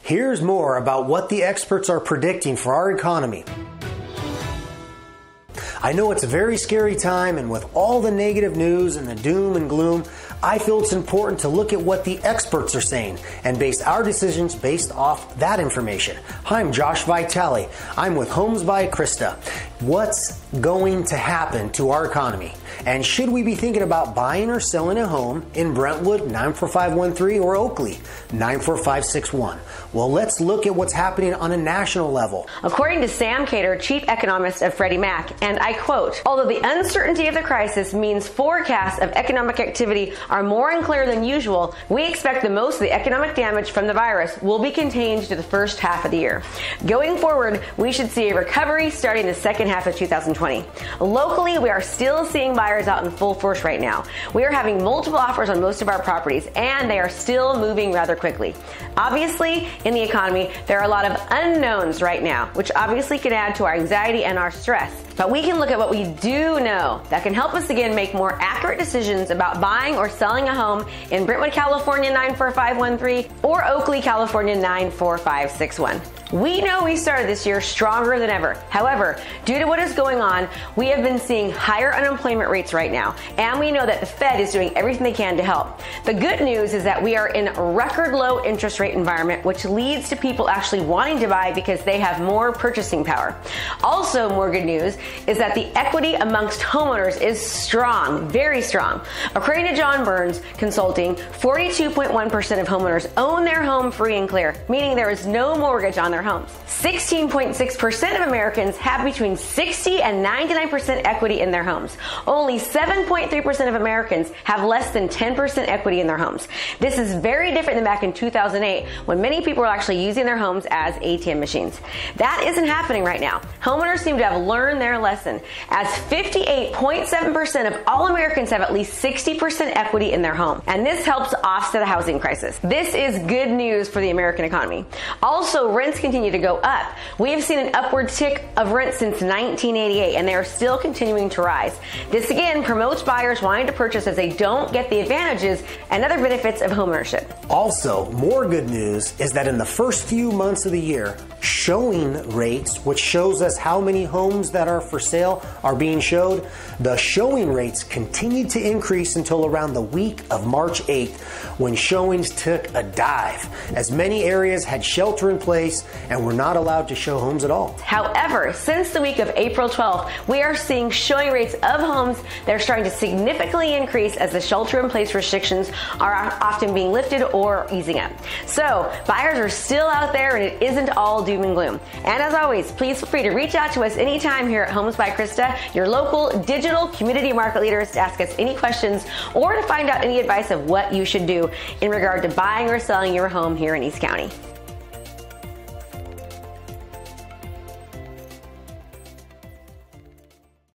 Here's more about what the experts are predicting for our economy. I know it's a very scary time, and with all the negative news and the doom and gloom, I feel it's important to look at what the experts are saying and base our decisions based off that information. Hi, I'm Josh Vitale. I'm with Homes by Krista. What's going to happen to our economy? And should we be thinking about buying or selling a home in Brentwood 94513 or Oakley 94561? Well, let's look at what's happening on a national level. According to Sam Cater, chief economist of Freddie Mac, and I quote, "Although the uncertainty of the crisis means forecasts of economic activity are more unclear than usual, we expect the most of the economic damage from the virus will be contained to the first half of the year. Going forward, we should see a recovery starting the second half of 2020. Locally, we are still seeing buyers out in full force right now. We are having multiple offers on most of our properties, and they are still moving rather quickly. Obviously, in the economy, there are a lot of unknowns right now, which obviously can add to our anxiety and our stress. But we can look at what we do know that can help us again make more accurate decisions about buying or selling a home in Brentwood, California 94513 or Oakley, California 94561. We know we started this year stronger than ever. However, due to what is going on, we have been seeing higher unemployment rates right now, and we know that the Fed is doing everything they can to help. The good news is that we are in a record low interest rate environment, which leads to people actually wanting to buy because they have more purchasing power. Also, more good news is that the equity amongst homeowners is strong, very strong. According to John Burns Consulting, 42.1% of homeowners own their home free and clear, meaning there is no mortgage on their homes. 16.6% of Americans have between 60 and 99% equity in their homes. Only 7.3% of Americans have less than 10% equity in their homes. This is very different than back in 2008 when many people were actually using their homes as ATM machines. That isn't happening right now. Homeowners seem to have learned their lesson, as 58.7% of all Americans have at least 60% equity in their home. And this helps offset the housing crisis. This is good news for the American economy. Also, rents continue to go up. We have seen an upward tick of rent since 1988, and they are still continuing to rise. This again promotes buyers wanting to purchase as they don't get the advantages and other benefits of homeownership. Also, more good news is that in the first few months of the year, showing rates, which shows us how many homes that are for sale are being showed, the showing rates continued to increase until around the week of March 8th, when showings took a dive, as many areas had shelter in place and were not allowed to show homes at all. However, since the week of April 12th, we are seeing showing rates of homes that are starting to significantly increase as the shelter-in-place restrictions are often being lifted or easing up. So, buyers are still out there, and it isn't all doom and gloom. And as always, please feel free to reach out to us anytime here at Homes by Krista, your local digital community market leaders, to ask us any questions or to find out any advice of what you should do in regard to buying or selling your home here in East County.